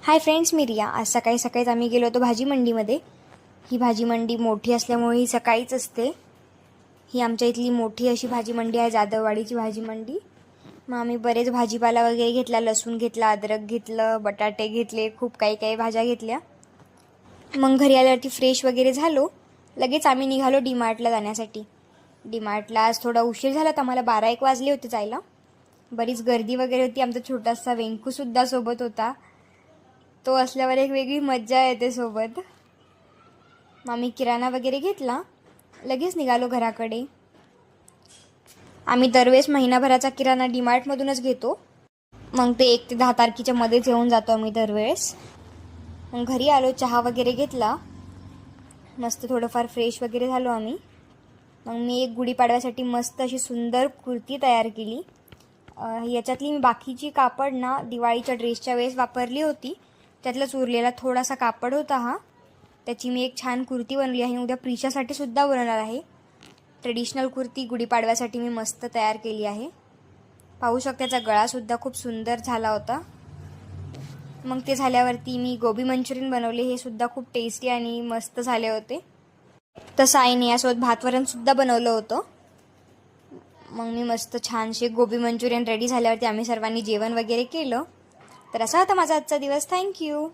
Hi friends, मी रिया. आज सकाळी सकाळीच आम्ही गेलो होतो भाजी मंडीमध्ये. ही भाजी मंडी मोठी असल्यामुळे ही सकाळीच असते. ही आमच्या इथली मोठी अशी भाजी मंडी आहे, जाधववाडीची भाजी मंडी. मग आम्ही बरेच भाजीपाला वगैरे घेतला, लसूण घेतला, अद्रक घेतलं, बटाटे घेतले, खूप काही काही भाज्या घेतल्या. मग घरी आल्यावरती फ्रेश वगैरे झालो. लगेच आम्ही निघालो डीमार्टला जाण्यासाठी. डीमार्टला आज थोडा उशीर झाला तर आम्हाला 12-1 वाजले होते जायला. बरीच गर्दी वगैरे होती. आमचा छोटासा वेंकूसुद्धा सोबत होता. तो असल्यावर एक वेगळी मज्जा येते सोबत. मग आम्ही किराणा वगैरे घेतला, लगेच निघालो घराकडे. आम्ही दरवेळेस महिनाभराचा किराणा डीमार्टमधूनच घेतो. मग ते 1 ते 10 तारखेच्या मध्येच येऊन जातो आम्ही दरवेळेस. मग घरी आलो, चहा वगैरे घेतला, मस्त थोडंफार फ्रेश वगैरे झालो आम्ही. मग मी एक गुढीपाडव्यासाठी मस्त अशी सुंदर कुर्ती तयार केली. याच्यातली मी बाकीची कापड ना दिवाळीच्या ड्रेसच्या वेळेस वापरली होती. त्यातलाच उरलेला थोडासा कापड होता हा. त्याची मी एक छान कुर्ती बनवली आहे. उद्या प्रिशासाठी सुद्धा बनवणार आहे. ट्रेडिशनल कुर्ती गुढीपाडव्यासाठी मी मस्त तयार केली आहे. पाहू शकता, त्याचा गळासुद्धा खूप सुंदर झाला होता. मग ते झाल्यावरती मी गोबी मंचुरियन बनवले. हे सुद्धा खूप टेस्टी आणि मस्त झाले होते. तसं आईने यासोबत भातवरणसुद्धा बनवलं होतं. मग मी मस्त छानसे गोबी मंचुरियन रेडी झाल्यावरती आम्ही सर्वांनी जेवण वगैरे केलं. तर असा होता माझा आजचा दिवस. थँक्यू.